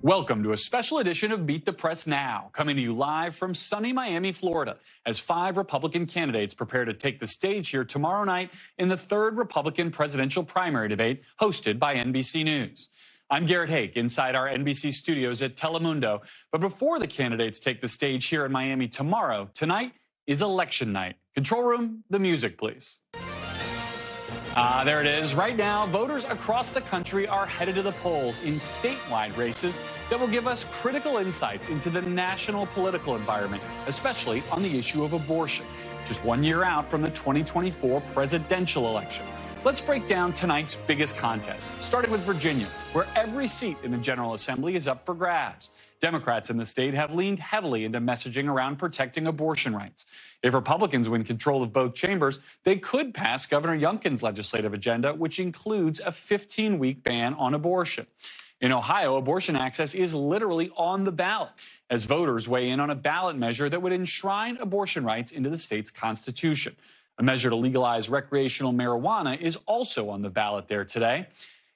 Welcome to a special edition of Beat the Press Now, coming to you live from sunny Miami, Florida, as 5 Republican candidates prepare to take the stage here tomorrow night in the 3rd Republican presidential primary debate hosted by NBC News. I'm Garrett Hake inside our NBC studios at Telemundo. But before the candidates take the stage here in Miami tomorrow, tonight is election night. Control room, the music, please. There it is. Right now, voters across the country are headed to the polls in statewide races that will give us critical insights into the national political environment, especially on the issue of abortion, just 1 year out from the 2024 presidential election. Let's break down tonight's biggest contest, starting with Virginia, where every seat in the General Assembly is up for grabs. Democrats in the state have leaned heavily into messaging around protecting abortion rights. If Republicans win control of both chambers, they could pass Governor Youngkin's legislative agenda, which includes a 15-week ban on abortion. In Ohio, abortion access is literally on the ballot as voters weigh in on a ballot measure that would enshrine abortion rights into the state's constitution. A measure to legalize recreational marijuana is also on the ballot there today.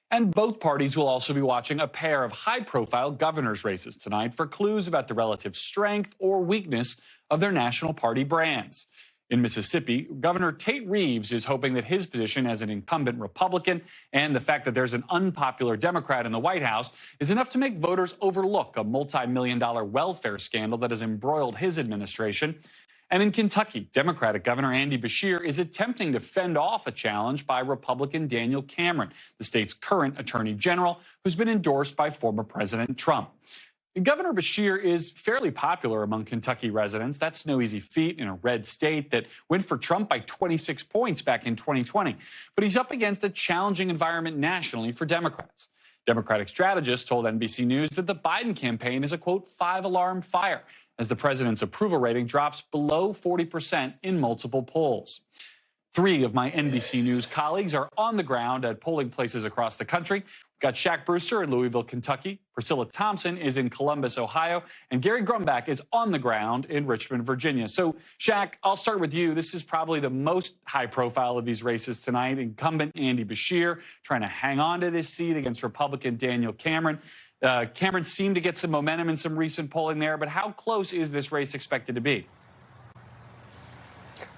And both parties will also be watching a pair of high-profile governor's races tonight for clues about the relative strength or weakness of their national party brands. In Mississippi, Governor Tate Reeves is hoping that his position as an incumbent Republican and the fact that there's an unpopular Democrat in the White House is enough to make voters overlook a multi-million-dollar welfare scandal that has embroiled his administration. And in Kentucky, Democratic Governor Andy Beshear is attempting to fend off a challenge by Republican Daniel Cameron, the state's current attorney general, who's been endorsed by former President Trump. Governor Beshear is fairly popular among Kentucky residents. That's no easy feat in a red state that went for Trump by 26 points back in 2020. But he's up against a challenging environment nationally for Democrats. Democratic strategists told NBC News that the Biden campaign is a, quote, 5-alarm fire, as the president's approval rating drops below 40% in multiple polls. 3 of my NBC News colleagues are on the ground at polling places across the country. We've got Shaq Brewster in Louisville, Kentucky. Priscilla Thompson is in Columbus, Ohio. And Gary Grumbach is on the ground in Richmond, Virginia. So, Shaq, I'll start with you. This is probably the most high profile of these races tonight. Incumbent Andy Beshear trying to hang on to this seat against Republican Daniel Cameron. Cameron seemed to get some momentum in some recent polling there, but how close is this race expected to be?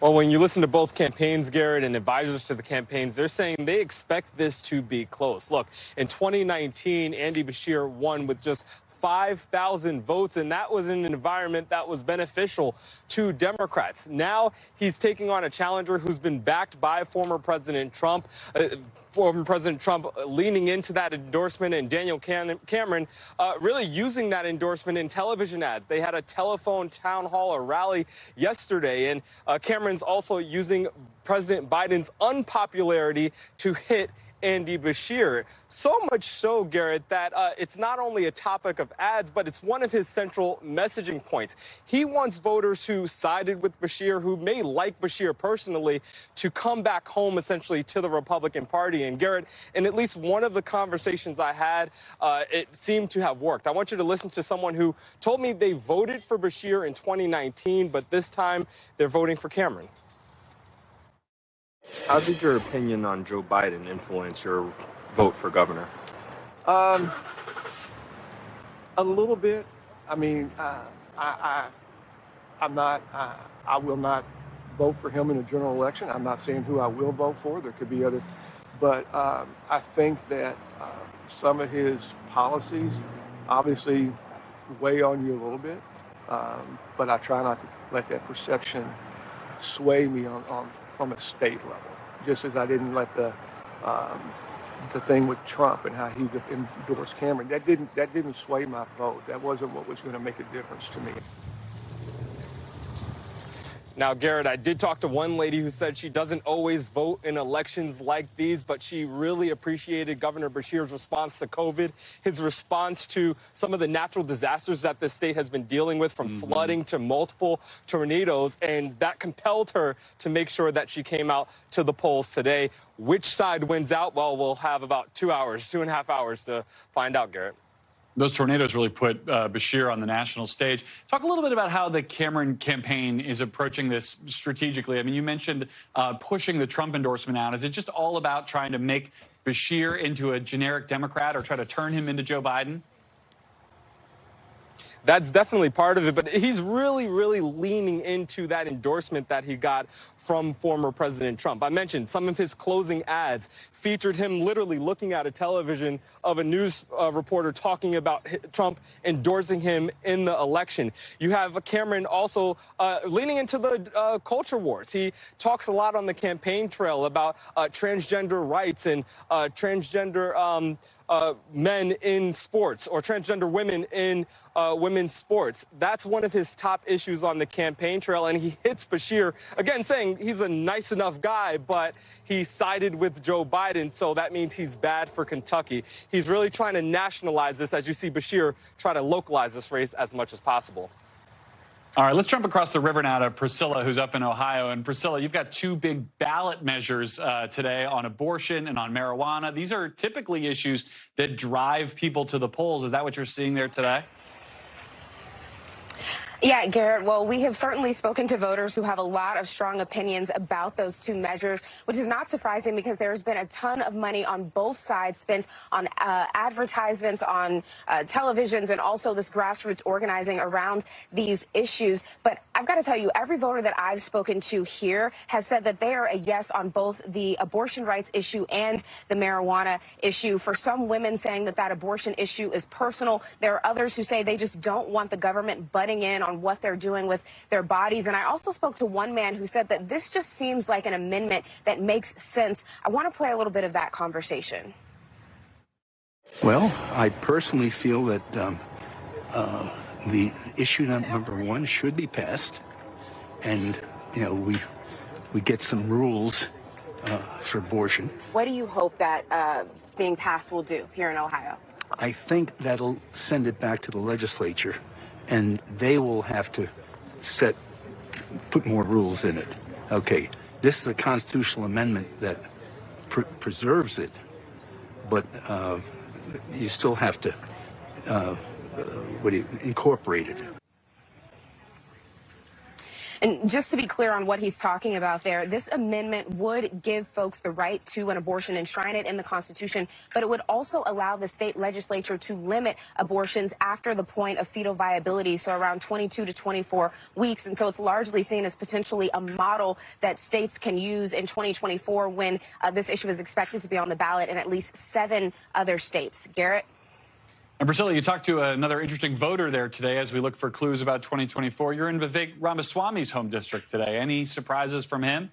Well, when you listen to both campaigns, Garrett, and advisors to the campaigns, they're saying they expect this to be close. Look, in 2019, Andy Beshear won with just 5,000 votes, and that was in an environment that was beneficial to Democrats. Now he's taking on a challenger who's been backed by former President Trump. Leaning into that endorsement, and Daniel Cameron really using that endorsement in television ads. They had a telephone town hall, a rally yesterday, and Cameron's also using President Biden's unpopularity to hit Andy Beshear. So much so, Garrett, that it's not only a topic of ads, but it's one of his central messaging points. He wants voters who sided with Beshear, who may like Beshear personally, to come back home essentially to the Republican Party. And Garrett, in at least one of the conversations I had, it seemed to have worked. I want you to listen to someone who told me they voted for Beshear in 2019, but this time they're voting for Cameron. How did your opinion on Joe Biden influence your vote for governor? A little bit. I mean, I will not vote for him in a general election. I'm not saying who I will vote for. There could be others. But I think that some of his policies obviously weigh on you a little bit. But I try not to let that perception sway me from a state level, just as I didn't let the thing with Trump and how he endorsed Cameron. That didn't sway my vote. That wasn't what was going to make a difference to me. Now, Garrett, I did talk to one lady who said she doesn't always vote in elections like these, but she really appreciated Governor Beshear's response to COVID, his response to some of the natural disasters that the state has been dealing with, from flooding to multiple tornadoes, and that compelled her to make sure that she came out to the polls today. Which side wins out? Well, we'll have about 2.5 hours to find out, Garrett. Those tornadoes really put Beshear on the national stage. Talk a little bit about how the Cameron campaign is approaching this strategically. I mean, you mentioned pushing the Trump endorsement out. Is it just all about trying to make Beshear into a generic Democrat or try to turn him into Joe Biden? that's definitely part of it. But he's really, really leaning into that endorsement that he got from former President Trump. I mentioned some of his closing ads featured him literally looking at a television of a news reporter talking about Trump endorsing him in the election. You have Cameron also leaning into the culture wars. He talks a lot on the campaign trail about transgender rights and transgender men in sports, or transgender women in women's sports. That's one of his top issues on the campaign trail, and he hits Bashir, again, saying he's a nice enough guy, but he sided with Joe Biden, so that means he's bad for Kentucky. He's really trying to nationalize this, as you see Bashir try to localize this race as much as possible. All right, let's jump across the river now to Priscilla, who's up in Ohio. And Priscilla, you've got two big ballot measures today on abortion and on marijuana. These are typically issues that drive people to the polls. Is that what you're seeing there today? Yeah, Garrett, well, we have certainly spoken to voters who have a lot of strong opinions about those two measures, which is not surprising because there's been a ton of money on both sides spent on advertisements, on televisions, and also this grassroots organizing around these issues. But I've got to tell you, every voter that I've spoken to here has said that they are a yes on both the abortion rights issue and the marijuana issue. For some women saying that that abortion issue is personal, there are others who say they just don't want the government butting in on what they're doing with their bodies. And I also spoke to one man who said that this just seems like an amendment that makes sense. I want to play a little bit of that conversation. Well, I personally feel that the issue number one should be passed, and we get some rules for abortion. What do you hope that being passed will do here in Ohio? I think that'll send it back to the legislature, and they will have to put more rules in it. Okay, this is a constitutional amendment that preserves it, but you still have to incorporate it. And just to be clear on what he's talking about there, this amendment would give folks the right to an abortion, enshrine it in the Constitution, but it would also allow the state legislature to limit abortions after the point of fetal viability, so around 22 to 24 weeks. And so it's largely seen as potentially a model that states can use in 2024 when this issue is expected to be on the ballot in at least 7 other states. Garrett? And Priscilla, you talked to another interesting voter there today as we look for clues about 2024. You're in Vivek Ramaswamy's home district today. Any surprises from him?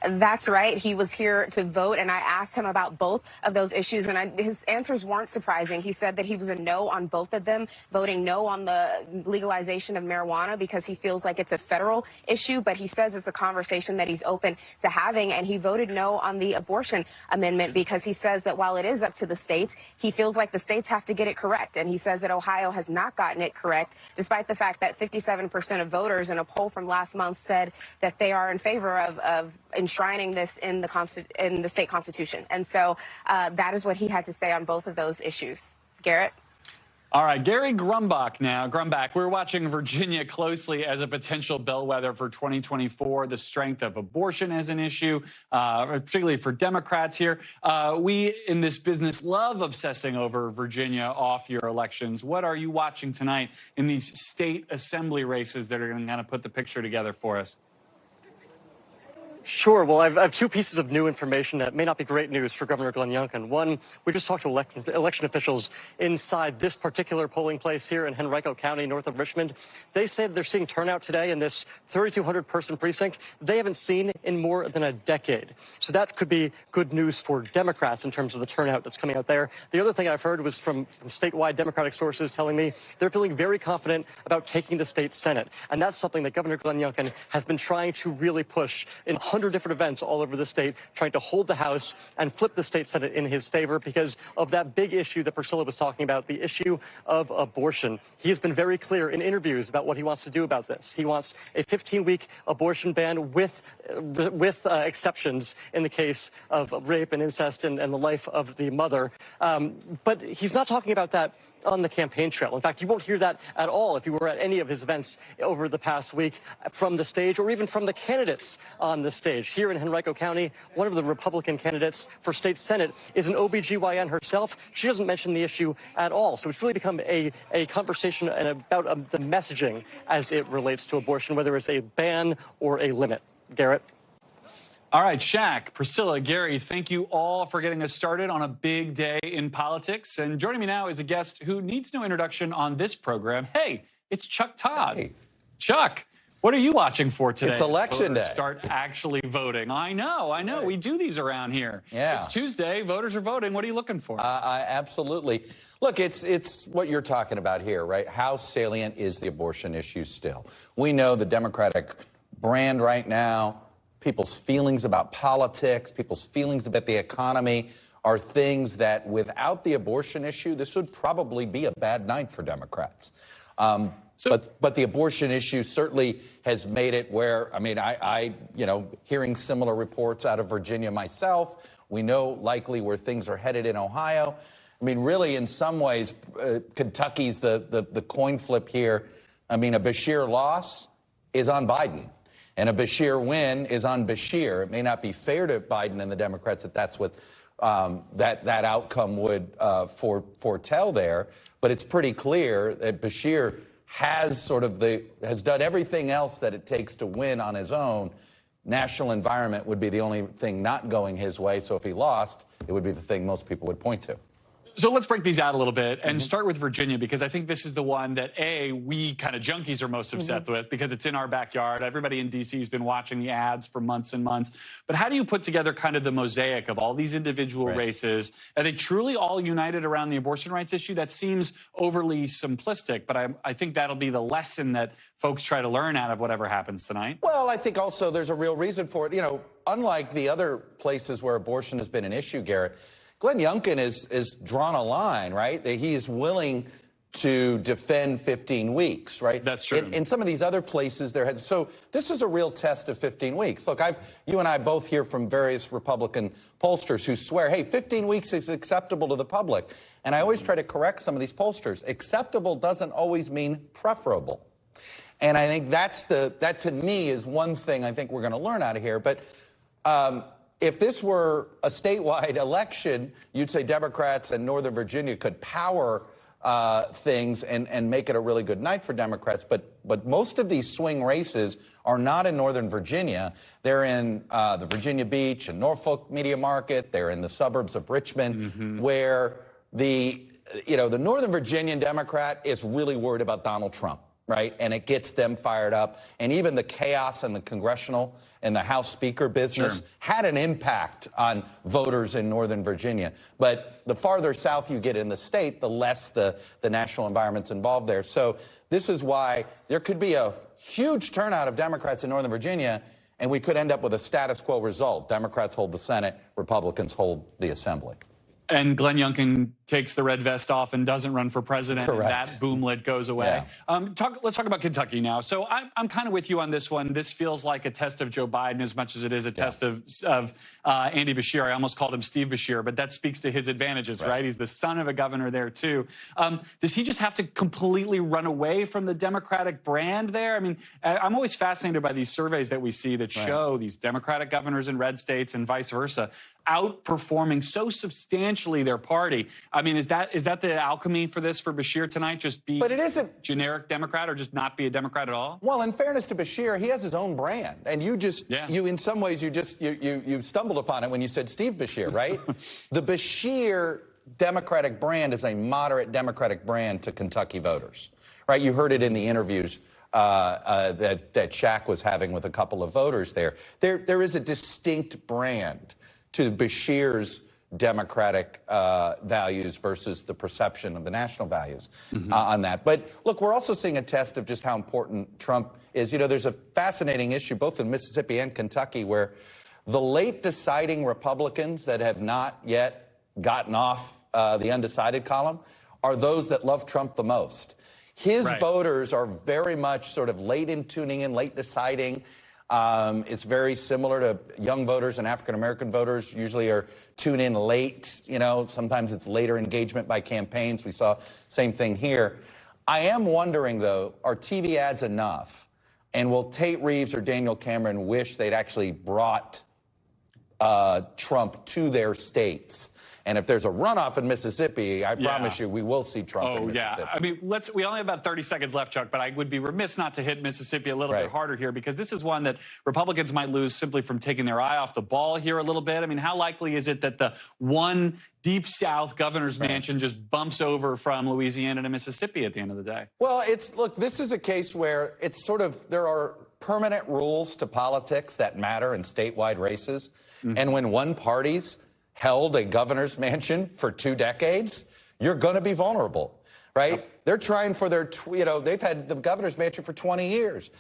That's right. He was here to vote, and I asked him about both of those issues, and his answers weren't surprising. He said that he was a no on both of them, voting no on the legalization of marijuana because he feels like it's a federal issue, but he says it's a conversation that he's open to having, and he voted no on the abortion amendment because he says that while it is up to the states, he feels like the states have to get it correct, and he says that Ohio has not gotten it correct, despite the fact that 57% of voters in a poll from last month said that they are in favor of enshrining this in the state constitution. And so that is what he had to say on both of those issues. Garrett? All right, Gary Grumbach now. Grumbach, we're watching Virginia closely as a potential bellwether for 2024, the strength of abortion as an issue, particularly for Democrats here. We in this business love obsessing over Virginia off-year elections. What are you watching tonight in these state assembly races that are going to kind of put the picture together for us? Sure. Well, I have 2 pieces of new information that may not be great news for Governor Glenn Youngkin. One, we just talked to election officials inside this particular polling place here in Henrico County, north of Richmond. They said they're seeing turnout today in this 3,200-person precinct they haven't seen in more than a decade. So that could be good news for Democrats in terms of the turnout that's coming out there. The other thing I've heard was from statewide Democratic sources telling me they're feeling very confident about taking the state Senate. And that's something that Governor Glenn Youngkin has been trying to really push in 100 different events all over the state, trying to hold the House and flip the state Senate in his favor because of that big issue that Priscilla was talking about, the issue of abortion. He has been very clear in interviews about what he wants to do about this. He wants a 15-week abortion ban with exceptions in the case of rape and incest and the life of the mother. But he's not talking about that on the campaign trail. In fact, you won't hear that at all if you were at any of his events over the past week from the stage or even from the candidates on the stage. Here in Henrico County, one of the Republican candidates for state Senate is an OBGYN herself. She doesn't mention the issue at all. So it's really become a conversation and about the messaging as it relates to abortion, whether it's a ban or a limit. Garrett? All right, Shaq, Priscilla, Gary, thank you all for getting us started on a big day in politics. And joining me now is a guest who needs no introduction on this program. Hey, it's Chuck Todd. Hey. Chuck, what are you watching for today? It's election day. Start actually voting. I know. Right. We do these around here. Yeah. It's Tuesday. Voters are voting. What are you looking for? Absolutely. Look, it's what you're talking about here, right? How salient is the abortion issue still? We know the Democratic brand right now, people's feelings about politics, people's feelings about the economy are things that without the abortion issue, this would probably be a bad night for Democrats. But the abortion issue certainly has made it where, I mean, I hearing similar reports out of Virginia myself, we know likely where things are headed in Ohio. I mean, really, in some ways, Kentucky's the coin flip here. I mean, a Beshear loss is on Biden. And a Beshear win is on Beshear. It may not be fair to Biden and the Democrats that that's what that outcome would foretell there. But it's pretty clear that Beshear has has done everything else that it takes to win on his own. National environment would be the only thing not going his way. So if he lost, it would be the thing most people would point to. So let's break these out a little bit and start with Virginia, because I think this is the one that, we kind of junkies are most upset with because it's in our backyard. Everybody in D.C. has been watching the ads for months and months. But how do you put together kind of the mosaic of all these individual races? Are they truly all united around the abortion rights issue? That seems overly simplistic, but I think that'll be the lesson that folks try to learn out of whatever happens tonight. Well, I think also there's a real reason for it. You know, unlike the other places where abortion has been an issue, Garrett, Glenn Youngkin is drawn a line, right? That he is willing to defend 15 weeks, right? That's true. In some of these other places, so this is a real test of 15 weeks. Look, you and I both hear from various Republican pollsters who swear, hey, 15 weeks is acceptable to the public. And I always try to correct some of these pollsters. Acceptable doesn't always mean preferable. And I think that to me is one thing I think we're going to learn out of here. But if this were a statewide election, you'd say Democrats and Northern Virginia could power things and make it a really good night for Democrats. But most of these swing races are not in Northern Virginia. They're in the Virginia Beach and Norfolk media market. They're in the suburbs of Richmond, where the Northern Virginian Democrat is really worried about Donald Trump. Right. And it gets them fired up. And even the chaos in the congressional and the House Speaker business had an impact on voters in Northern Virginia. But the farther south you get in the state, the less the national environment's involved there. So this is why there could be a huge turnout of Democrats in Northern Virginia, and we could end up with a status quo result. Democrats hold the Senate, Republicans hold the Assembly. And Glenn Youngkin takes the red vest off and doesn't run for president. Correct. And that boomlet goes away. Yeah. Let's talk about Kentucky now. So I'm kind of with you on this one. This feels like a test of Joe Biden as much as it is a test of Andy Beshear. I almost called him Steve Beshear, but that speaks to his advantages, right? He's the son of a governor there, too. Does he just have to completely run away from the Democratic brand there? I mean, I'm always fascinated by these surveys that we see that show these Democratic governors in red states and vice versa outperforming so substantially their party. I mean, is that the alchemy for this for Beshear tonight? Just be but it isn't generic Democrat or just not be a Democrat at all? Well, in fairness to Beshear, he has his own brand. And you in some ways, you stumbled upon it when you said Steve Beshear, right? The Beshear Democratic brand is a moderate Democratic brand to Kentucky voters, right? You heard it in the interviews that Shaq was having with a couple of voters there. There is a distinct brand to Beshear's Democratic values versus the perception of the national values on that. But look, we're also seeing a test of just how important Trump is. You know, there's a fascinating issue both in Mississippi and Kentucky where the late deciding Republicans that have not yet gotten off the undecided column are those that love Trump the most. His voters are very much sort of late in tuning in, late deciding. It's very similar to young voters and African-American voters usually are tune in late. You know, sometimes it's later engagement by campaigns. We saw same thing here. I am wondering, though, are TV ads enough? And will Tate Reeves or Daniel Cameron wish they'd actually brought Trump to their states? And if there's a runoff in Mississippi, I promise you we will see Trump in Mississippi. I mean, we only have about 30 seconds left, Chuck, but I would be remiss not to hit Mississippi a little bit harder here, because this is one that Republicans might lose simply from taking their eye off the ball here a little bit. I mean, how likely is it that the one deep South governor's mansion just bumps over from Louisiana to Mississippi at the end of the day? Well, look, this is a case where it's sort of, there are permanent rules to politics that matter in statewide races. And when one party's held a governor's mansion for 2 decades, you're going to be vulnerable, right? They're trying for their, they've had the governor's mansion for 20 years.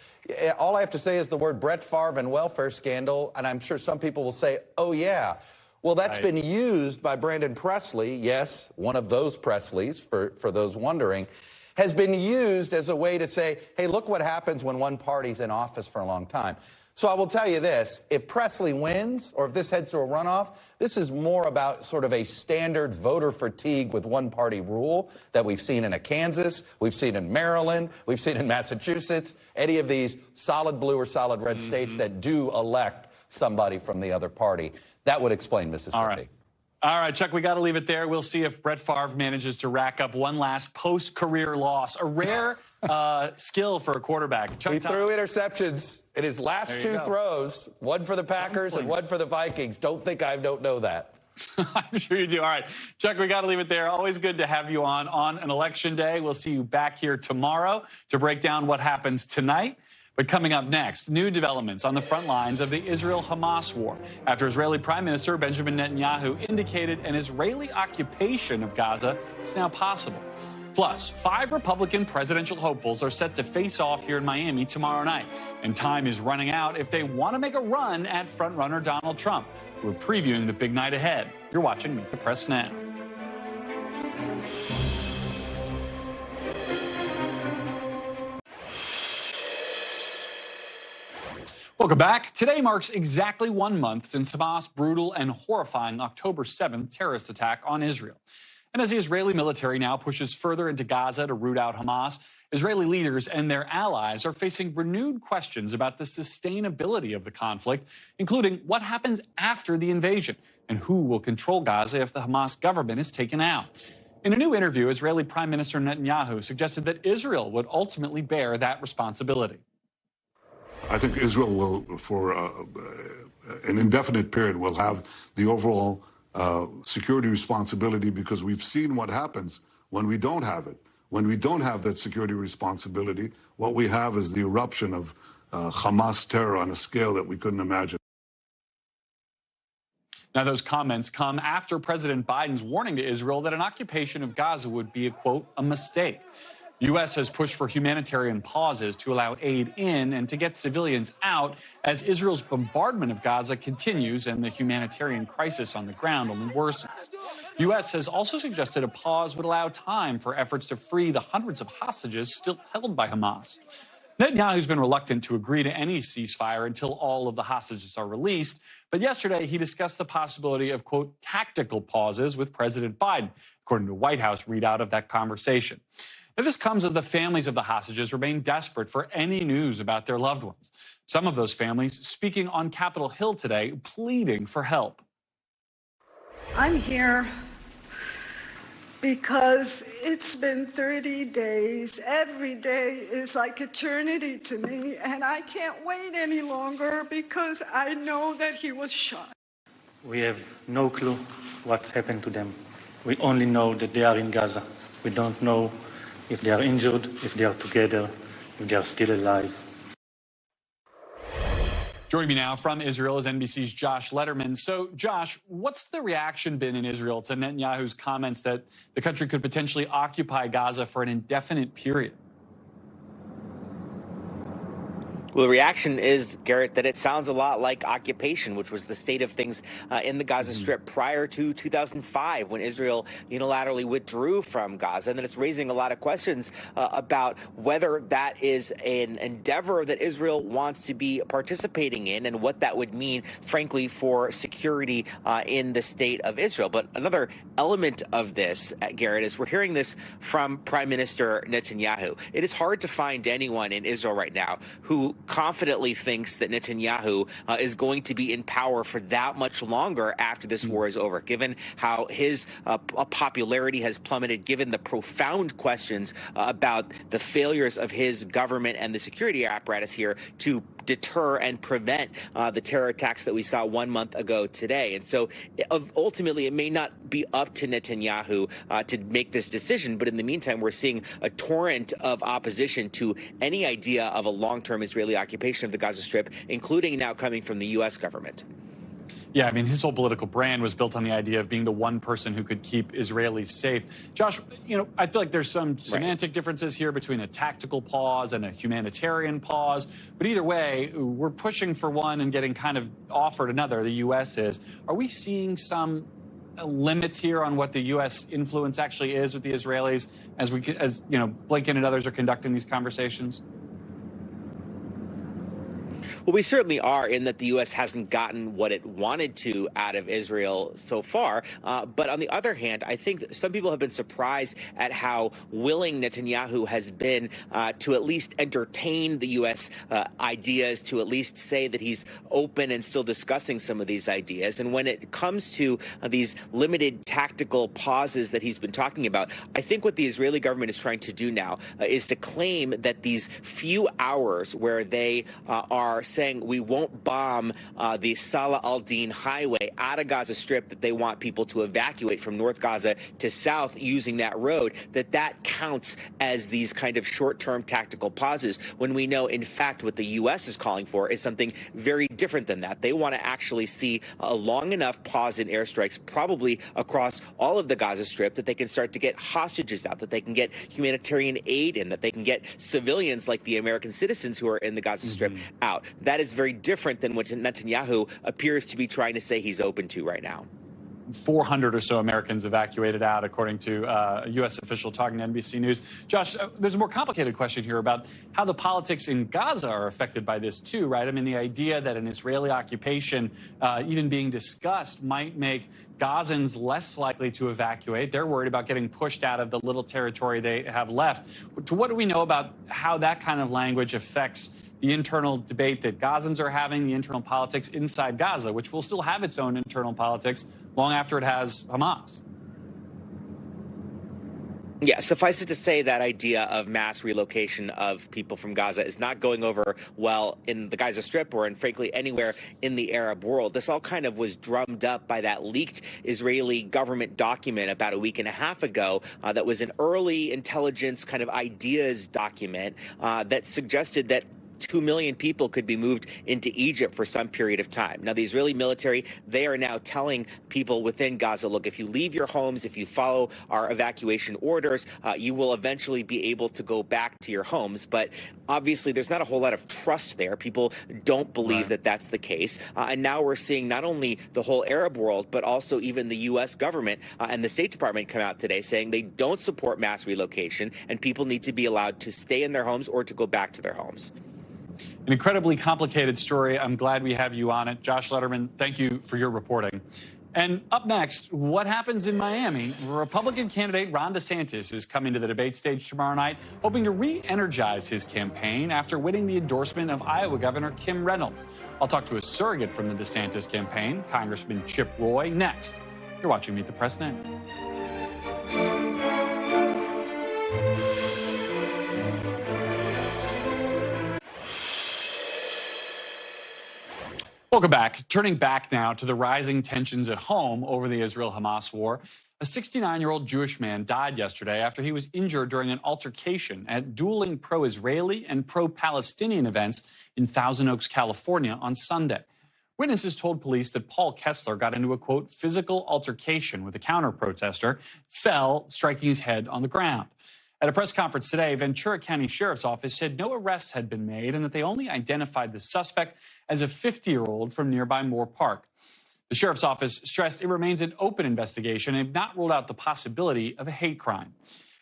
All I have to say is the word Brett Favre and welfare scandal, and I'm sure some people will say, oh, yeah. Well, that's been used by Brandon Presley, yes, one of those Presleys, for those wondering, has been used as a way to say, hey, look what happens when one party's in office for a long time. So I will tell you this, if Presley wins, or if this heads to a runoff, this is more about sort of a standard voter fatigue with one-party rule that we've seen in Kansas, we've seen in Maryland, we've seen in Massachusetts, any of these solid blue or solid red states that do elect somebody from the other party. That would explain Mississippi. All right, Chuck, we got to leave it there. We'll see if Brett Favre manages to rack up one last post-career loss, a rare skill for a quarterback. Chuck, he threw interceptions in his last 2 throws, one for the Packers and one for the Vikings. Don't think I don't know that. I'm sure you do. All right, Chuck, we got to leave it there. Always good to have you on an election day. We'll see you back here tomorrow to break down what happens tonight. But coming up next, new developments on the front lines of the Israel-Hamas war after Israeli Prime Minister Benjamin Netanyahu indicated an Israeli occupation of Gaza is now possible. Plus, 5 Republican presidential hopefuls are set to face off here in Miami tomorrow night. And time is running out if they want to make a run at frontrunner Donald Trump. We're previewing the big night ahead. You're watching Meet the Press Now. Welcome back. Today marks exactly 1 month since Hamas' brutal and horrifying October 7th terrorist attack on Israel. And as the Israeli military now pushes further into Gaza to root out Hamas, Israeli leaders and their allies are facing renewed questions about the sustainability of the conflict, including what happens after the invasion and who will control Gaza if the Hamas government is taken out. In a new interview, Israeli Prime Minister Netanyahu suggested that Israel would ultimately bear that responsibility. I think Israel will, for an indefinite period, will have the overall security responsibility, because we've seen what happens when we don't have it. When we don't have that security responsibility, what we have is the eruption of Hamas terror on a scale that we couldn't imagine. Now, those comments come after President Biden's warning to Israel that an occupation of Gaza would be, quote, a mistake. The U.S. has pushed for humanitarian pauses to allow aid in and to get civilians out as Israel's bombardment of Gaza continues and the humanitarian crisis on the ground only worsens. The U.S. has also suggested a pause would allow time for efforts to free the hundreds of hostages still held by Hamas. Netanyahu's been reluctant to agree to any ceasefire until all of the hostages are released, but yesterday he discussed the possibility of, quote, tactical pauses with President Biden, according to a White House readout of that conversation. Now, this comes as the families of the hostages remain desperate for any news about their loved ones. Some of those families speaking on Capitol Hill today, pleading for help. I'm here because it's been 30 days. Every day is like eternity to me, and I can't wait any longer because I know that he was shot. We have no clue what's happened to them. We only know that they are in Gaza. We don't know if they are injured, if they are together, if they are still alive. Joining me now from Israel is NBC's Josh Letterman. So, Josh, what's the reaction been in Israel to Netanyahu's comments that the country could potentially occupy Gaza for an indefinite period? Well, the reaction is, Garrett, that it sounds a lot like occupation, which was the state of things in the Gaza Strip prior to 2005, when Israel unilaterally withdrew from Gaza. And that it's raising a lot of questions about whether that is an endeavor that Israel wants to be participating in and what that would mean, frankly, for security in the state of Israel. But another element of this, Garrett, is we're hearing this from Prime Minister Netanyahu. It is hard to find anyone in Israel right now who confidently thinks that Netanyahu is going to be in power for that much longer after this war is over, given how his popularity has plummeted, given the profound questions about the failures of his government and the security apparatus here to deter and prevent the terror attacks that we saw 1 month ago today. And so ultimately, it may not be up to Netanyahu to make this decision. But in the meantime, we're seeing a torrent of opposition to any idea of a long-term Israeli occupation of the Gaza Strip, including now coming from the U.S. government. Yeah, I mean, his whole political brand was built on the idea of being the one person who could keep Israelis safe. Josh, I feel like there's some semantic differences here between a tactical pause and a humanitarian pause. But either way, we're pushing for one and getting kind of offered another. The U.S. is. Are we seeing some limits here on what the U.S. influence actually is with the Israelis as Blinken and others are conducting these conversations? Well, we certainly are, in that the U.S. hasn't gotten what it wanted to out of Israel so far. But on the other hand, I think some people have been surprised at how willing Netanyahu has been to at least entertain the U.S. Ideas, to at least say that he's open and still discussing some of these ideas. And when it comes to these limited tactical pauses that he's been talking about, I think what the Israeli government is trying to do now is to claim that these few hours where they are saying we won't bomb the Salah al-Din highway out of Gaza Strip, that they want people to evacuate from North Gaza to South using that road, that counts as these kind of short-term tactical pauses, when we know, in fact, what the U.S. is calling for is something very different than that. They want to actually see a long enough pause in airstrikes, probably across all of the Gaza Strip, that they can start to get hostages out, that they can get humanitarian aid in, that they can get civilians like the American citizens who are in the Gaza Strip out. That is very different than what Netanyahu appears to be trying to say he's open to right now. 400 or so Americans evacuated out, according to a U.S. official talking to NBC News. Josh, there's a more complicated question here about how the politics in Gaza are affected by this, too, right? I mean, the idea that an Israeli occupation even being discussed might make Gazans less likely to evacuate. They're worried about getting pushed out of the little territory they have left. To what do we know about how that kind of language affects the internal debate that Gazans are having, the internal politics inside Gaza, which will still have its own internal politics long after it has Hamas? Yeah, suffice it to say that idea of mass relocation of people from Gaza is not going over well in the Gaza Strip or, frankly, anywhere in the Arab world. This all kind of was drummed up by that leaked Israeli government document about a week and a half ago that was an early intelligence kind of ideas document that suggested that 2 million people could be moved into Egypt for some period of time. Now, the Israeli military, they are now telling people within Gaza, look, if you leave your homes, if you follow our evacuation orders, you will eventually be able to go back to your homes. But obviously, there's not a whole lot of trust there. People don't believe that that's the case. And now we're seeing not only the whole Arab world, but also even the U.S. government and the State Department come out today saying they don't support mass relocation and people need to be allowed to stay in their homes or to go back to their homes. An incredibly complicated story. I'm glad we have you on it. Josh Letterman, thank you for your reporting. And up next, what happens in Miami? Republican candidate Ron DeSantis is coming to the debate stage tomorrow night, hoping to re-energize his campaign after winning the endorsement of Iowa Governor Kim Reynolds. I'll talk to a surrogate from the DeSantis campaign, Congressman Chip Roy, next. You're watching Meet the Press Now. Welcome back. Turning back now to the rising tensions at home over the Israel-Hamas war. A 69-year-old Jewish man died yesterday after he was injured during an altercation at dueling pro-Israeli and pro-Palestinian events in Thousand Oaks, California on Sunday. Witnesses told police that Paul Kessler got into a, quote, physical altercation with a counter-protester, fell, striking his head on the ground. At a press conference today, Ventura County Sheriff's Office said no arrests had been made and that they only identified the suspect as a 50-year-old from nearby Moore Park. The Sheriff's Office stressed it remains an open investigation and have not ruled out the possibility of a hate crime.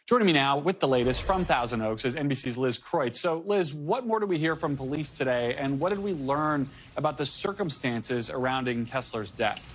Joining me now with the latest from Thousand Oaks is NBC's Liz Kreutz. So, Liz, what more do we hear from police today, and what did we learn about the circumstances surrounding Kessler's death?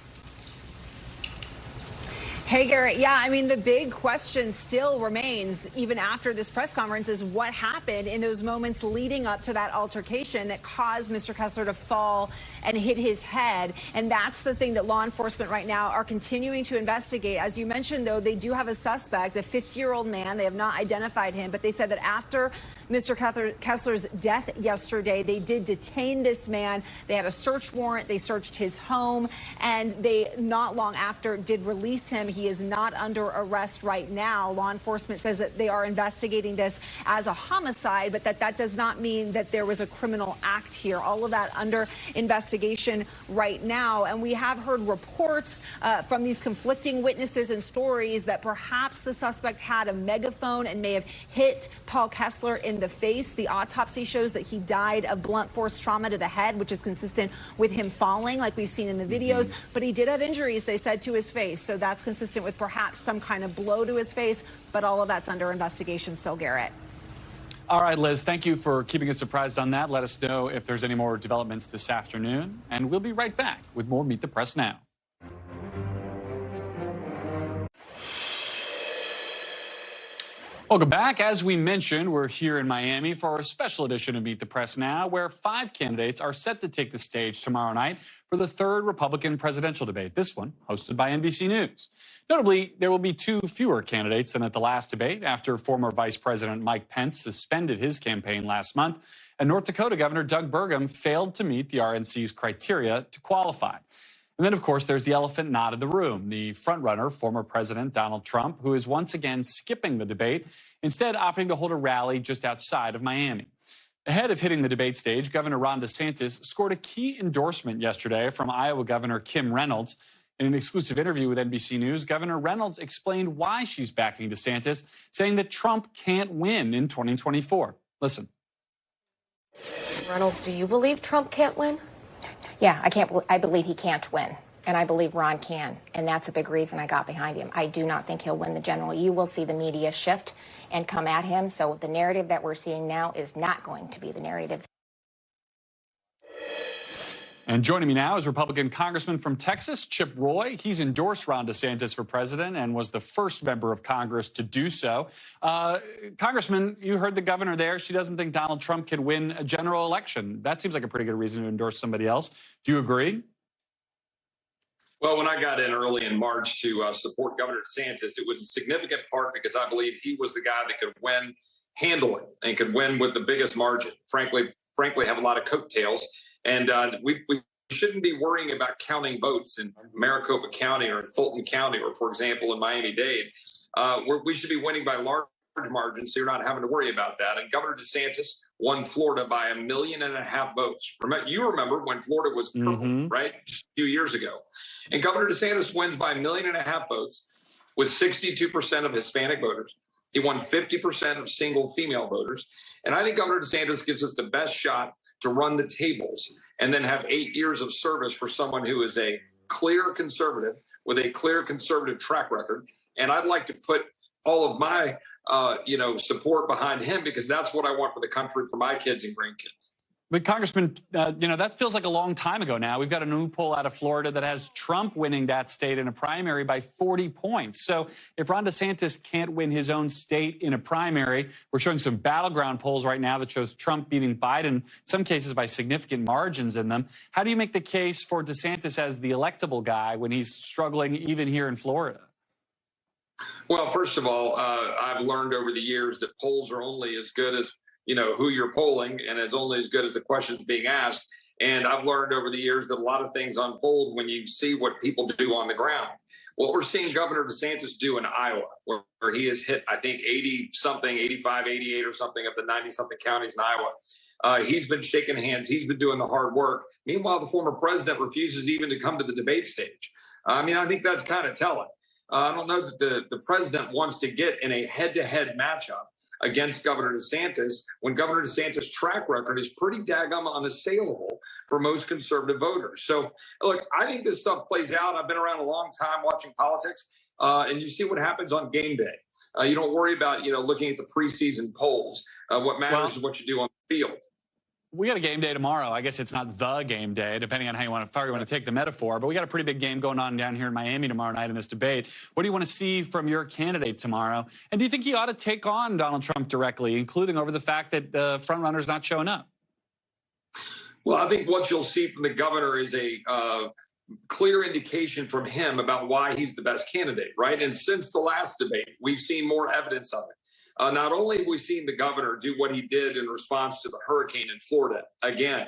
Hey, Garrett. Yeah, I mean, the big question still remains, even after this press conference, is what happened in those moments leading up to that altercation that caused Mr. Kessler to fall and hit his head. And that's the thing that law enforcement right now are continuing to investigate. As you mentioned, though, they do have a suspect, a 50-year-old man. They have not identified him, but they said that after Mr. Kessler's death yesterday, they did detain this man. They had a search warrant. They searched his home, and they, not long after, did release him. He is not under arrest right now. Law enforcement says that they are investigating this as a homicide, but that does not mean that there was a criminal act here. All of that under investigation right now. And we have heard reports from these conflicting witnesses and stories that perhaps the suspect had a megaphone and may have hit Paul Kessler in the face. The autopsy shows that he died of blunt force trauma to the head, which is consistent with him falling, like we've seen in the videos. But he did have injuries, they said, to his face. So that's consistent with perhaps some kind of blow to his face. But all of that's under investigation still, Garrett. All right, Liz, thank you for keeping us apprised on that. Let us know if there's any more developments this afternoon. And we'll be right back with more Meet the Press Now. Welcome back. As we mentioned, we're here in Miami for a special edition of Meet the Press Now, where 5 candidates are set to take the stage tomorrow night for the 3rd Republican presidential debate, this one hosted by NBC News. Notably, there will be 2 fewer candidates than at the last debate after former Vice President Mike Pence suspended his campaign last month, and North Dakota Governor Doug Burgum failed to meet the RNC's criteria to qualify. And then, of course, there's the elephant not in the room, the frontrunner, former President Donald Trump, who is once again skipping the debate, instead opting to hold a rally just outside of Miami. Ahead of hitting the debate stage, Governor Ron DeSantis scored a key endorsement yesterday from Iowa Governor Kim Reynolds. In an exclusive interview with NBC News, Governor Reynolds explained why she's backing DeSantis, saying that Trump can't win in 2024. Listen. Reynolds, do you believe Trump can't win? Yeah, I believe he can't win, and I believe Ron can, and that's a big reason I got behind him. I do not think he'll win the general. You will see the media shift and come at him, so the narrative that we're seeing now is not going to be the narrative. And joining me now is Republican Congressman from Texas, Chip Roy. He's endorsed Ron DeSantis for president and was the first member of Congress to do so. Congressman, you heard the governor there. She doesn't think Donald Trump can win a general election. That seems like a pretty good reason to endorse somebody else. Do you agree? Well, when I got in early in March to support Governor DeSantis, it was a significant part because I believe he was the guy that could win handily and could win with the biggest margin. Frankly, have a lot of coattails. And we shouldn't be worrying about counting votes in Maricopa County or in Fulton County or, for example, in Miami-Dade. We should be winning by large margins, so you're not having to worry about that. And Governor DeSantis won Florida by 1.5 million votes. You remember when Florida was purple, right? Just a few years ago. And Governor DeSantis wins by 1.5 million votes with 62% of Hispanic voters. He won 50% of single female voters. And I think Governor DeSantis gives us the best shot to run the tables and then have 8 years of service for someone who is a clear conservative with a clear conservative track record. And I'd like to put all of my, support behind him because that's what I want for the country, for my kids and grandkids. But Congressman, that feels like a long time ago now. We've got a new poll out of Florida that has Trump winning that state in a primary by 40 points. So if Ron DeSantis can't win his own state in a primary, we're showing some battleground polls right now that shows Trump beating Biden, in some cases by significant margins in them. How do you make the case for DeSantis as the electable guy when he's struggling even here in Florida? Well, first of all, I've learned over the years that polls are only as good as who you're polling, and it's only as good as the questions being asked. And I've learned over the years that a lot of things unfold when you see what people do on the ground. What we're seeing Governor DeSantis do in Iowa, where he has hit, I think, 80-something, 85, 88 or something of the 90-something counties in Iowa. He's been shaking hands. He's been doing the hard work. Meanwhile, the former president refuses even to come to the debate stage. I think that's kind of telling. I don't know that the president wants to get in a head-to-head matchup against Governor DeSantis when Governor DeSantis' track record is pretty daggum unassailable for most conservative voters. So, look, I think this stuff plays out. I've been around a long time watching politics, and you see what happens on game day. You don't worry about, looking at the preseason polls. What matters is what you do on the field. We got a game day tomorrow. I guess it's not the game day, depending on how you want to take the metaphor. But we got a pretty big game going on down here in Miami tomorrow night in this debate. What do you want to see from your candidate tomorrow? And do you think he ought to take on Donald Trump directly, including over the fact that the front runner's not showing up? Well, I think what you'll see from the governor is a clear indication from him about why he's the best candidate, right? And since the last debate, we've seen more evidence of it. Not only have we seen the governor do what he did in response to the hurricane in Florida, again,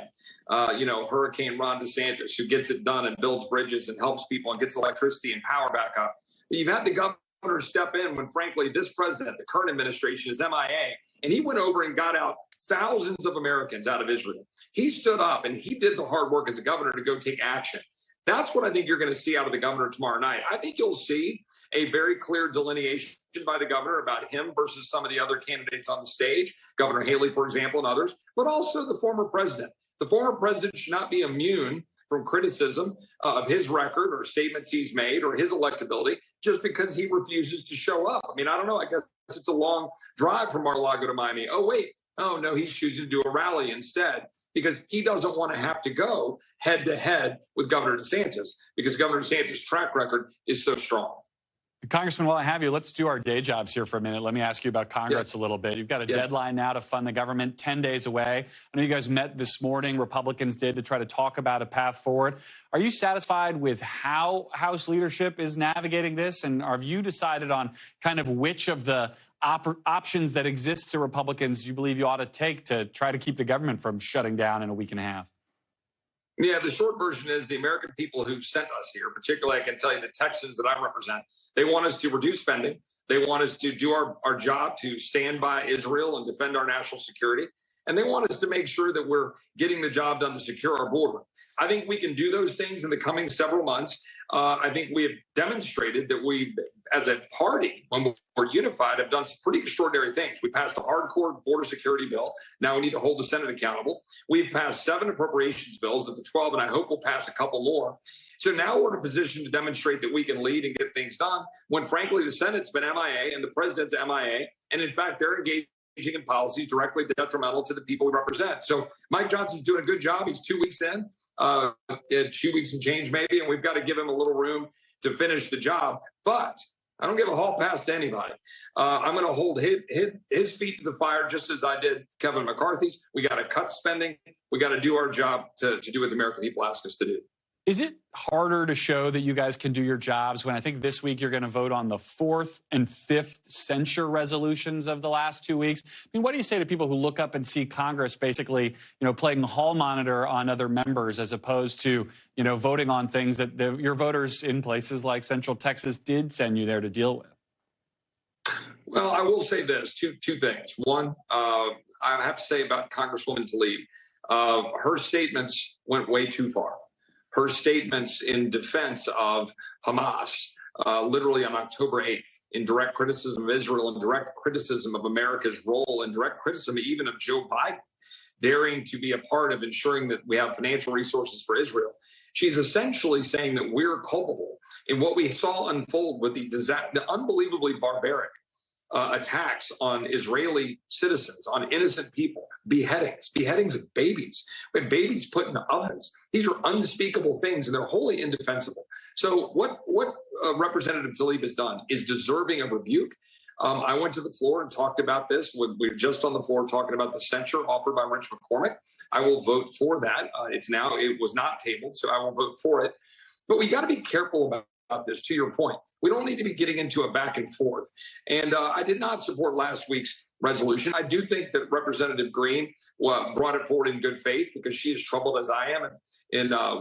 Hurricane Ron DeSantis, who gets it done and builds bridges and helps people and gets electricity and power back up. But you've had the governor step in when, frankly, this president, the current administration, is MIA, and he went over and got out thousands of Americans out of Israel. He stood up and he did the hard work as a governor to go take action. That's what I think you're going to see out of the governor tomorrow night. I think you'll see a very clear delineation by the governor about him versus some of the other candidates on the stage, Governor Haley, for example, and others, but also the former president. The former president should not be immune from criticism of his record or statements he's made or his electability just because he refuses to show up. I mean, I don't know. I guess it's a long drive from Mar-a-Lago to Miami. Oh, wait. Oh, no, he's choosing to do a rally instead, because he doesn't want to have to go head-to-head with Governor DeSantis because Governor DeSantis' track record is so strong. Congressman, while I have you, let's do our day jobs here for a minute. Let me ask you about Congress a little bit. You've got a deadline now to fund the government, 10 days away. I know you guys met this morning, Republicans did, to try to talk about a path forward. Are you satisfied with how House leadership is navigating this? And have you decided on kind of which of the options that exist to Republicans you believe you ought to take to try to keep the government from shutting down in a week and a half? Yeah, the short version is the American people who sent us here, particularly I can tell you the Texans that I represent, they want us to reduce spending. They want us to do our job to stand by Israel and defend our national security. And they want us to make sure that we're getting the job done to secure our border. I think we can do those things in the coming several months. I think we have demonstrated that we, as a party, when we're unified, have done some pretty extraordinary things. We passed a hardcore border security bill. Now we need to hold the Senate accountable. We've passed 7 appropriations bills of the 12, and I hope we'll pass a couple more. So now we're in a position to demonstrate that we can lead and get things done when, frankly, the Senate's been MIA and the president's MIA. And in fact, they're engaging in policies directly detrimental to the people we represent. So Mike Johnson's doing a good job. He's 2 weeks in. 2 weeks and change maybe, and we've got to give him a little room to finish the job. But I don't give a hall pass to anybody. I'm going to hold his feet to the fire just as I did Kevin McCarthy's. We got to cut spending. We got to do our job to do what the American people ask us to do. Is it harder to show that you guys can do your jobs when I think this week you're going to vote on the 4th and 5th censure resolutions of the last 2 weeks? I mean, what do you say to people who look up and see Congress basically, playing the hall monitor on other members as opposed to, voting on things that your voters in places like Central Texas did send you there to deal with? Well, I will say this, two things. One, I have to say about Congresswoman Tlaib, her statements went way too far. Her statements in defense of Hamas, literally on October 8th, in direct criticism of Israel and direct criticism of America's role and direct criticism even of Joe Biden, daring to be a part of ensuring that we have financial resources for Israel. She's essentially saying that we're culpable in what we saw unfold with the unbelievably barbaric attacks on Israeli citizens, on innocent people, beheadings of babies. We had babies put in ovens. These are unspeakable things, and they're wholly indefensible. So what Representative Tlaib has done is deserving of rebuke. I went to the floor and talked about this. We're just on the floor talking about the censure offered by Rich McCormick. I will vote for that. It was not tabled, so I will vote for it. But we got to be careful about this, to your point. We don't need to be getting into a back and forth. And I did not support last week's resolution. I do think that Representative Green brought it forward in good faith because she is troubled as I am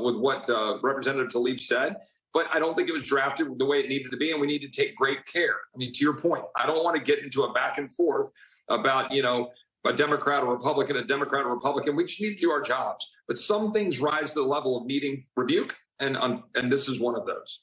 with what Representative Tlaib said. But I don't think it was drafted the way it needed to be, and we need to take great care. I mean, to your point, I don't want to get into a back and forth about, a Democrat or Republican, a Democrat or Republican. We just need to do our jobs. But some things rise to the level of needing rebuke, and this is one of those.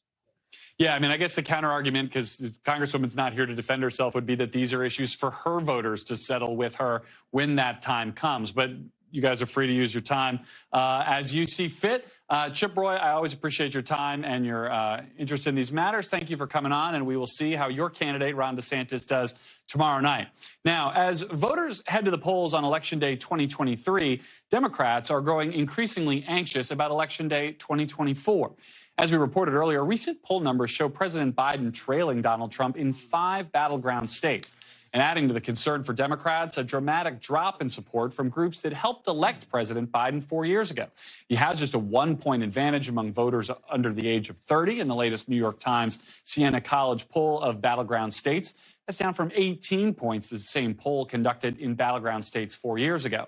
Yeah, I mean, I guess the counter argument, because Congresswoman's not here to defend herself, would be that these are issues for her voters to settle with her when that time comes. But you guys are free to use your time as you see fit. Chip Roy, I always appreciate your time and your interest in these matters. Thank you for coming on, and we will see how your candidate, Ron DeSantis, does tomorrow night. Now, as voters head to the polls on Election Day 2023, Democrats are growing increasingly anxious about Election Day 2024. As we reported earlier, recent poll numbers show President Biden trailing Donald Trump in 5 battleground states. And adding to the concern for Democrats, a dramatic drop in support from groups that helped elect President Biden 4 years ago. He has just a 1-point advantage among voters under the age of 30 in the latest New York Times Siena College poll of battleground states. That's down from 18 points, the same poll conducted in battleground states 4 years ago.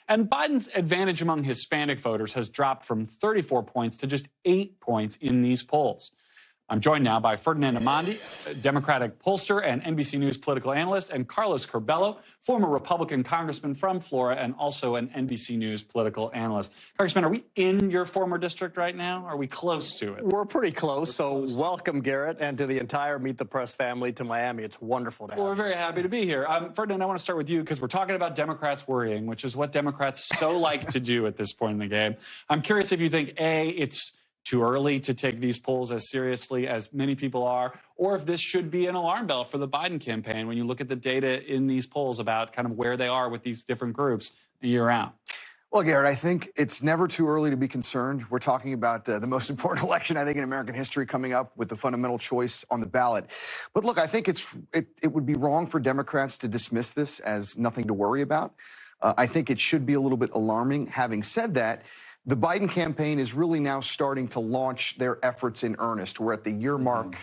And Biden's advantage among Hispanic voters has dropped from 34 points to just 8 points in these polls. I'm joined now by Fernand, Democratic pollster and NBC News political analyst, and Carlos Curbelo, former Republican congressman from Florida and also an NBC News political analyst. Congressman, are we in your former district right now? Are we close to it? We're pretty close. Welcome, Garrett, and to the entire Meet the Press family to Miami. It's wonderful to have you. We're very happy to be here. Fernand, I want to start with you because we're talking about Democrats worrying, which is what Democrats so like to do at this point in the game. I'm curious if you think, A, it's too early to take these polls as seriously as many people are, or if this should be an alarm bell for the Biden campaign when you look at the data in these polls about kind of where they are with these different groups year round. Well, Garrett, I think it's never too early to be concerned. We're talking about the most important election, I think, in American history coming up with the fundamental choice on the ballot. But look, I think it would be wrong for Democrats to dismiss this as nothing to worry about. I think it should be a little bit alarming. Having said that, the Biden campaign is really now starting to launch their efforts in earnest. We're at the year mark,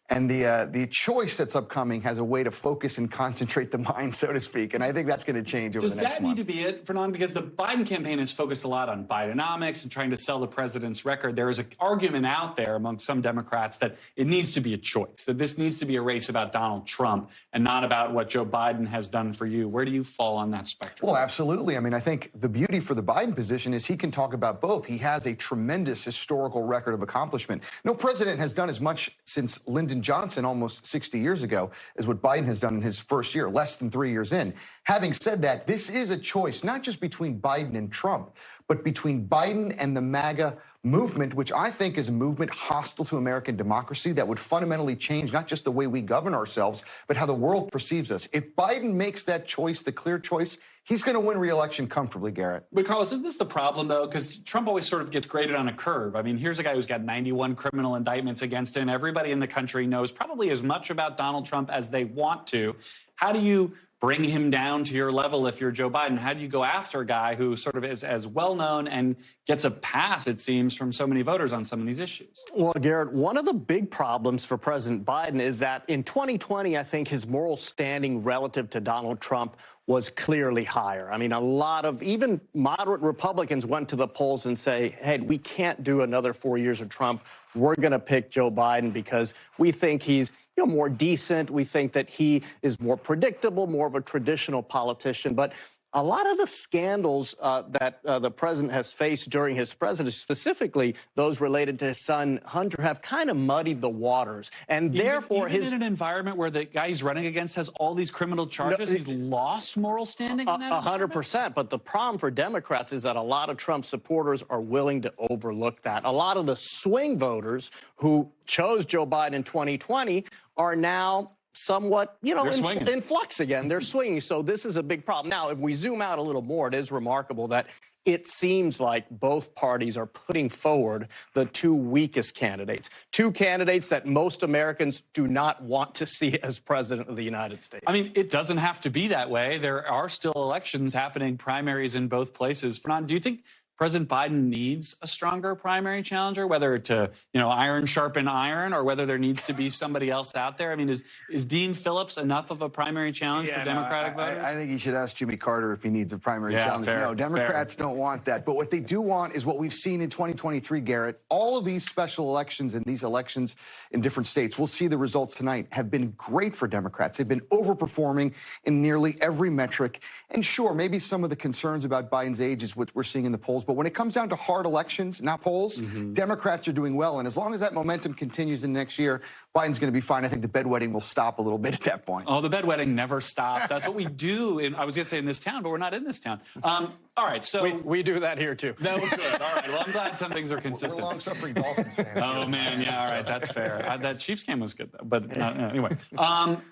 and the choice that's upcoming has a way to focus and concentrate the mind, so to speak. And I think that's going to change over the next month. Does that need to be it, Fernand? Because the Biden campaign is focused a lot on Bidenomics and trying to sell the president's record. There is an argument out there among some Democrats that it needs to be a choice, that this needs to be a race about Donald Trump and not about what Joe Biden has done for you. Where do you fall on that spectrum? Well, absolutely. I mean, I think the beauty for the Biden position is he can talk about both. He has a tremendous historical record of accomplishment. No president has done as much since Lyndon Johnson almost 60 years ago as what Biden has done in his first year, less than 3 years in. Having said that, this is a choice not just between Biden and Trump, but between Biden and the MAGA movement, which I think is a movement hostile to American democracy that would fundamentally change not just the way we govern ourselves, but how the world perceives us. If Biden makes that choice, the clear choice, he's going to win re-election comfortably, Garrett. But, Carlos, isn't this the problem, though? Because Trump always sort of gets graded on a curve. I mean, here's a guy who's got 91 criminal indictments against him. Everybody in the country knows probably as much about Donald Trump as they want to. How do you bring him down to your level if you're Joe Biden? How do you go after a guy who sort of is as well-known and gets a pass, it seems, from so many voters on some of these issues? Well, Garrett, one of the big problems for President Biden is that in 2020, I think his moral standing relative to Donald Trump was clearly higher. I mean, a lot of even moderate Republicans went to the polls and say, hey, we can't do another 4 years of Trump. We're going to pick Joe Biden because we think he's more decent. We think that he is more predictable, more of a traditional politician. But a lot of the scandals that the president has faced during his presidency, specifically those related to his son Hunter, have kind of muddied the waters. And therefore, even in an environment where the guy he's running against has all these criminal charges, he's lost moral standing in that 100%. But the problem for Democrats is that a lot of Trump supporters are willing to overlook that. A lot of the swing voters who chose Joe Biden in 2020 are now somewhat, in flux again. They're swinging. So this is a big problem. Now, if we zoom out a little more, it is remarkable that it seems like both parties are putting forward the two weakest candidates, two candidates that most Americans do not want to see as president of the United States. I mean, it doesn't have to be that way. There are still elections happening, primaries in both places. Fernand, do you think President Biden needs a stronger primary challenger, whether to, iron sharpen iron or whether there needs to be somebody else out there? I mean, is Dean Phillips enough of a primary challenge for Democratic voters? I think he should ask Jimmy Carter if he needs a primary challenge. Fair, no, Democrats don't want that. But what they do want is what we've seen in 2023, Garrett. All of these special elections and these elections in different states, we'll see the results tonight, have been great for Democrats. They've been overperforming in nearly every metric. And sure, maybe some of the concerns about Biden's age is what we're seeing in the polls, but when it comes down to hard elections, not polls, Democrats are doing well. And as long as that momentum continues in next year, Biden's going to be fine. I think the bedwetting will stop a little bit at that point. Oh, the bedwetting never stops. That's what we do. I was going to say in this town, but we're not in this town. All right, so we do that here too. That was good. All right, well, I'm glad some things are consistent. We're long-suffering Dolphins fans. Oh man, yeah, all right, that's fair. That Chiefs game was good though, but anyway.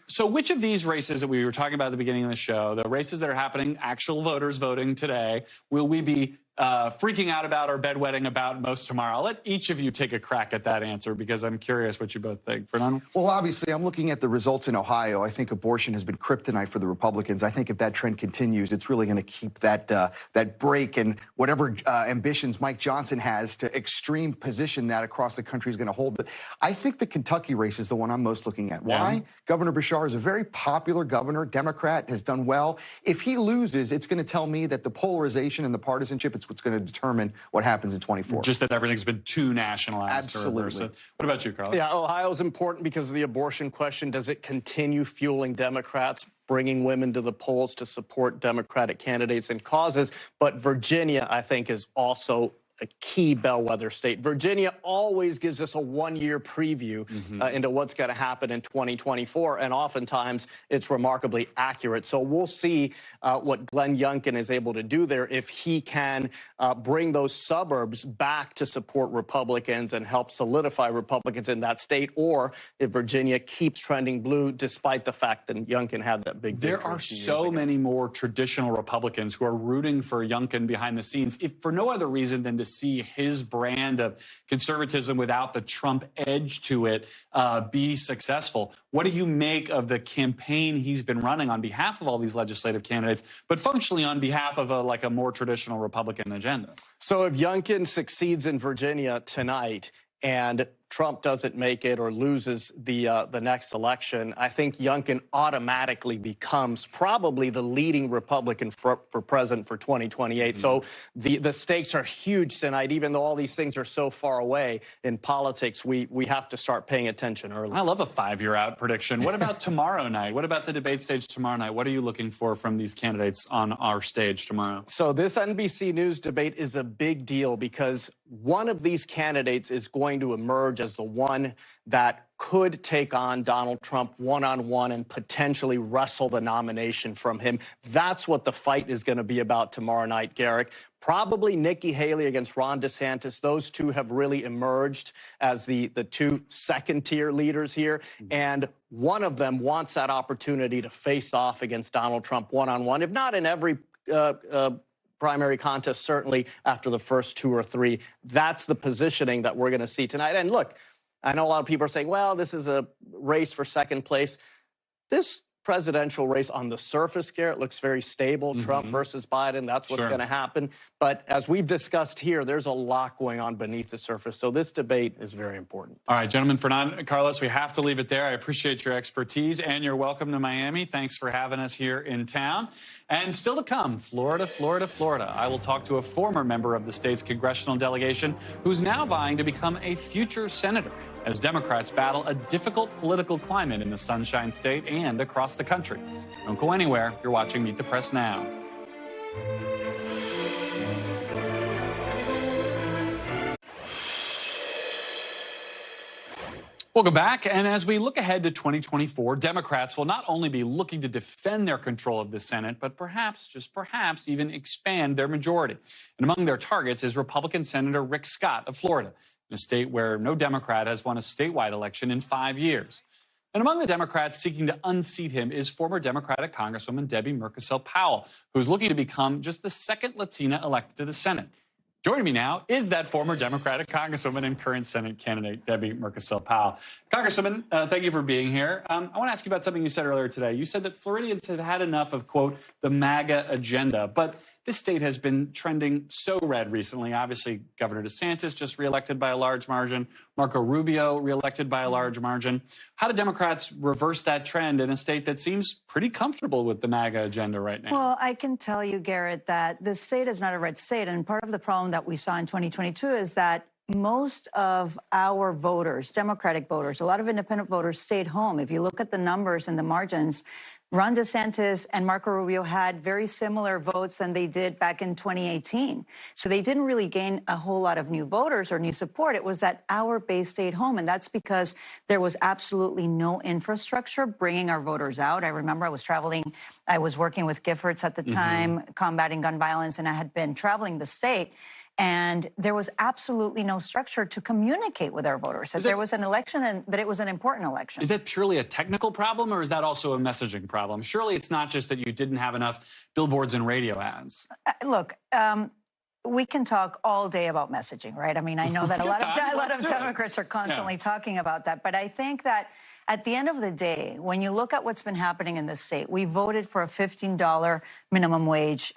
So which of these races that we were talking about at the beginning of the show, the races that are happening, actual voters voting today, will we be freaking out about or bedwetting about most tomorrow? I'll let each of you take a crack at that answer because I'm curious what you both think. Fernand? Well, obviously, I'm looking at the results in Ohio. I think abortion has been kryptonite for the Republicans. I think if that trend continues, it's really going to keep that that break and whatever ambitions Mike Johnson has to extreme position that across the country is going to hold. But I think the Kentucky race is the one I'm most looking at. Why? Governor Bashar is a very popular governor, Democrat, has done well. If he loses, it's going to tell me that the polarization and the partisanship, it's what's going to determine what happens in 24. Just that everything's been too nationalized. Absolutely. What about you, Carlos? Yeah, Ohio's important because of the abortion question. Does it continue fueling Democrats, bringing women to the polls to support Democratic candidates and causes? But Virginia, I think, is also a key bellwether state. Virginia always gives us a one-year preview into what's going to happen in 2024, and oftentimes it's remarkably accurate. So we'll see what Glenn Youngkin is able to do there if he can bring those suburbs back to support Republicans and help solidify Republicans in that state, or if Virginia keeps trending blue despite the fact that Youngkin had that big victory. There are so many more traditional Republicans who are rooting for Youngkin behind the scenes, if for no other reason than to see his brand of conservatism without the Trump edge to it be successful. What do you make of the campaign he's been running on behalf of all these legislative candidates, but functionally on behalf of a more traditional Republican agenda? So if Youngkin succeeds in Virginia tonight and Trump doesn't make it or loses the next election, I think Youngkin automatically becomes probably the leading Republican for president for 2028. So the stakes are huge tonight, even though all these things are so far away in politics. We have to start paying attention early. I love a 5-year out prediction. What about tomorrow night? What about the debate stage tomorrow night? What are you looking for from these candidates on our stage tomorrow? So this NBC News debate is a big deal because one of these candidates is going to emerge as the one that could take on Donald Trump one-on-one and potentially wrestle the nomination from him. That's what the fight is going to be about tomorrow night, Garrick. Probably Nikki Haley against Ron DeSantis. Those two have really emerged as the two second-tier leaders here, and one of them wants that opportunity to face off against Donald Trump one-on-one, if not in every primary contest, certainly after the first 2 or 3. That's the positioning that we're going to see tonight. And look, I know a lot of people are saying, well, this is a race for second place. This presidential race on the surface, Garrett, looks very stable. Trump versus Biden, that's what's going to happen. But as we've discussed here, there's a lot going on beneath the surface. So this debate is very important. All right, gentlemen, Fernand, Carlos, we have to leave it there. I appreciate your expertise and your welcome to Miami. Thanks for having us here in town. And still to come, Florida, Florida, Florida. I will talk to a former member of the state's congressional delegation who's now vying to become a future senator as Democrats battle a difficult political climate in the Sunshine State and across the country. Don't go anywhere. You're watching Meet the Press Now. Welcome back. And as we look ahead to 2024, Democrats will not only be looking to defend their control of the Senate, but perhaps, just perhaps, even expand their majority. And among their targets is Republican Senator Rick Scott of Florida, in a state where no Democrat has won a statewide election in 5 years. And among the Democrats seeking to unseat him is former Democratic Congresswoman Debbie Muscarsel-Powell, who's looking to become just the second Latina elected to the Senate. Joining me now is that former Democratic Congresswoman and current Senate candidate, Debbie Muscarsel-Powell. Congresswoman, thank you for being here. I want to ask you about something you said earlier today. You said that Floridians have had enough of, quote, the MAGA agenda, but this state has been trending so red recently. Obviously, Governor DeSantis just reelected by a large margin. Marco Rubio reelected by a large margin. How do Democrats reverse that trend in a state that seems pretty comfortable with the MAGA agenda right now? Well, I can tell you, Garrett, that this state is not a red state. And part of the problem that we saw in 2022 is that most of our voters, Democratic voters, a lot of independent voters stayed home. If you look at the numbers and the margins, Ron DeSantis and Marco Rubio had very similar votes than they did back in 2018. So they didn't really gain a whole lot of new voters or new support. It was that our base stayed home. And that's because there was absolutely no infrastructure bringing our voters out. I remember I was traveling. I was working with Giffords at the time, combating gun violence, and I had been traveling the state. And there was absolutely no structure to communicate with our voters that there was an election and that it was an important election. Is that purely a technical problem, or is that also a messaging problem? Surely it's not just that you didn't have enough billboards and radio ads. Look, we can talk all day about messaging, right? I mean, I know that a lot of Democrats are constantly talking about that, but I think that at the end of the day, when you look at what's been happening in this state, we voted for a $15 minimum wage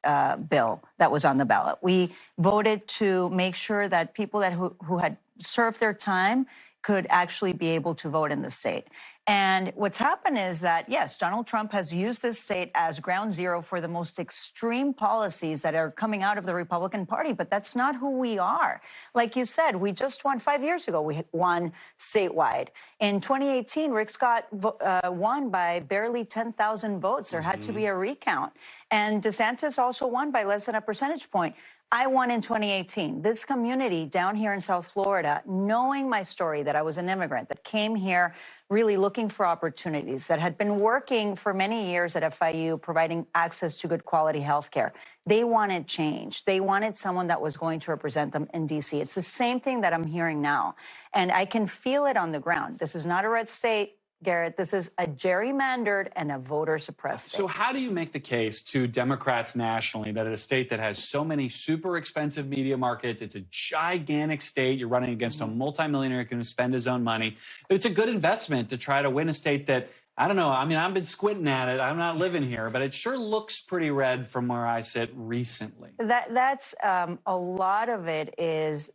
bill that was on the ballot. We voted to make sure that people who had served their time could actually be able to vote in the state. And what's happened is that, yes, Donald Trump has used this state as ground zero for the most extreme policies that are coming out of the Republican Party, but that's not who we are. Like you said, we just won 5 years ago. We won statewide. In 2018, Rick Scott won by barely 10,000 votes. There had to be a recount. And DeSantis also won by less than a percentage point. I won in 2018. This community down here in South Florida, knowing my story that I was an immigrant that came here really looking for opportunities, that had been working for many years at FIU, providing access to good quality health care. They wanted change. They wanted someone that was going to represent them in D.C. It's the same thing that I'm hearing now. And I can feel it on the ground. This is not a red state, Garrett. This is a gerrymandered and a voter-suppressed state. So how do you make the case to Democrats nationally that in a state that has so many super expensive media markets, it's a gigantic state, you're running against a multimillionaire who can spend his own money, that it's a good investment to try to win a state that, I don't know, I mean, I've been squinting at it. I'm not living here, but it sure looks pretty red from where I sit recently. That's a lot of it is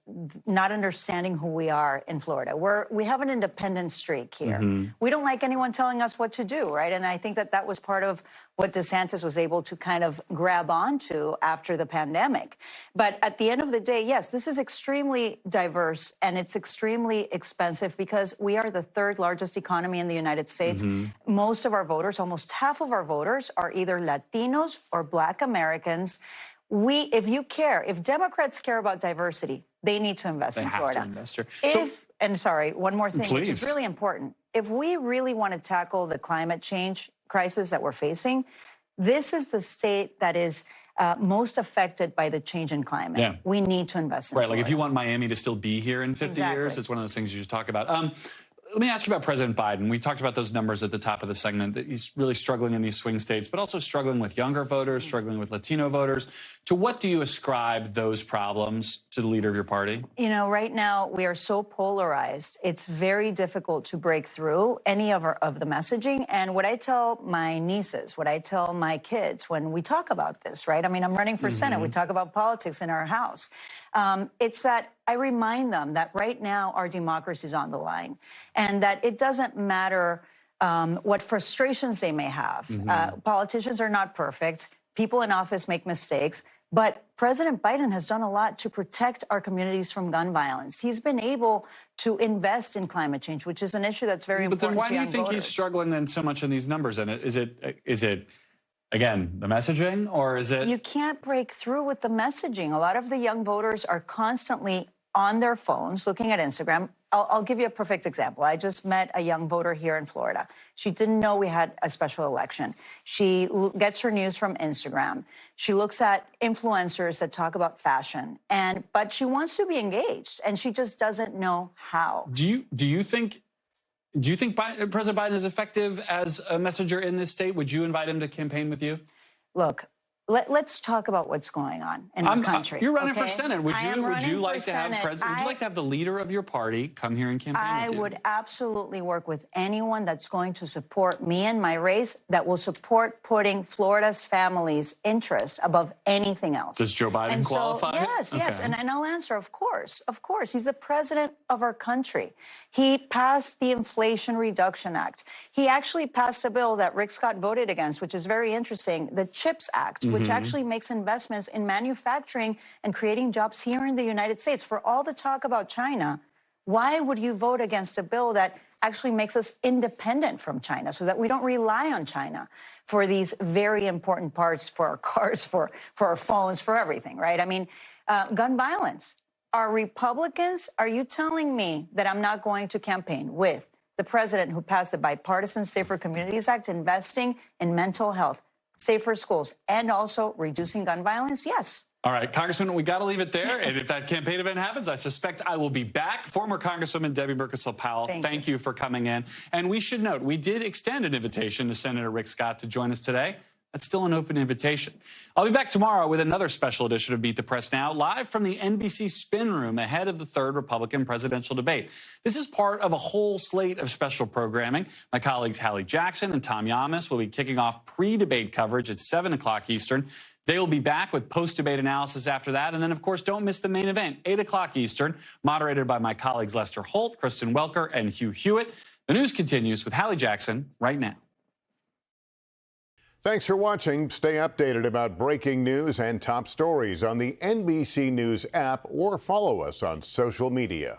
not understanding who we are in Florida. We have an independent streak here. We don't like anyone telling us what to do, right? And I think that was part of what DeSantis was able to kind of grab onto after the pandemic. But at the end of the day, yes, this is extremely diverse and it's extremely expensive because we are the third largest economy in the United States. Most of our voters, almost half of our voters, are either Latinos or Black Americans. If Democrats care about diversity, they need to invest in Florida. They have to invest. And sorry, one more thing, Please. which is really important. If we really want to tackle the climate change crisis that we're facing, this is the state that is most affected by the change in climate. Yeah. We need to invest in Right, Florida. like if you want Miami to still be here in 50 years, it's one of those things you should talk about. Let me ask you about President Biden. We talked about those numbers at the top of the segment, that he's really struggling in these swing states, but also struggling with younger voters, struggling with Latino voters. To what do you ascribe those problems to the leader of your party? You know, right now we are so polarized. It's very difficult to break through any of the messaging. And what I tell my nieces, what I tell my kids when we talk about this, right? I mean, I'm running for Senate. We talk about politics in our house. It's that I remind them that right now our democracy is on the line and that it doesn't matter what frustrations they may have. Politicians are not perfect. People in office make mistakes. But President Biden has done a lot to protect our communities from gun violence. He's been able to invest in climate change, which is an issue that's very important to young voters. But then why do you think he's struggling then so much in these numbers? And is it again, the messaging, or is it? You can't break through with the messaging. A lot of the young voters are constantly on their phones looking at Instagram. I'll give you a perfect example. I just met a young voter here in Florida. She didn't know we had a special election. She gets her news from Instagram. She looks at influencers that talk about fashion, but she wants to be engaged, and she just doesn't know how. Do you think President Biden is effective as a messenger in this state? Would you invite him to campaign with you? Look, let's talk about what's going on in our country. You're running for Senate. Would you like to have the leader of your party come here and campaign with you? I would absolutely work with anyone that's going to support me and my race, that will support putting Florida's families' interests above anything else. Does Joe Biden qualify? Yes, yes. And I'll answer, of course. Of course. He's the president of our country. He passed the Inflation Reduction Act. He actually passed a bill that Rick Scott voted against, which is very interesting, the CHIPS Act, which actually makes investments in manufacturing and creating jobs here in the United States. For all the talk about China, why would you vote against a bill that actually makes us independent from China so that we don't rely on China? for these very important parts for our cars, for our phones, for everything, right? I mean, gun violence. Are Republicans, are you telling me that I'm not going to campaign with the president who passed the bipartisan Safer Communities Act, investing in mental health, safer schools, and also reducing gun violence? Yes. All right, Congressman, we got to leave it there. And if that campaign event happens, I suspect I will be back. Former Congresswoman Debbie Muscarsel-Powell, thank you for coming in. And we should note, we did extend an invitation to Senator Rick Scott to join us today. That's still an open invitation. I'll be back tomorrow with another special edition of Meet the Press Now, live from the NBC Spin Room ahead of the third Republican presidential debate. This is part of a whole slate of special programming. My colleagues Hallie Jackson and Tom Yamas will be kicking off pre-debate coverage at 7 o'clock Eastern. They will be back with post-debate analysis after that. And then, of course, don't miss the main event, 8 o'clock Eastern, moderated by my colleagues Lester Holt, Kristen Welker, and Hugh Hewitt. The news continues with Hallie Jackson right now. Thanks for watching. Stay updated about breaking news and top stories on the NBC News app or follow us on social media.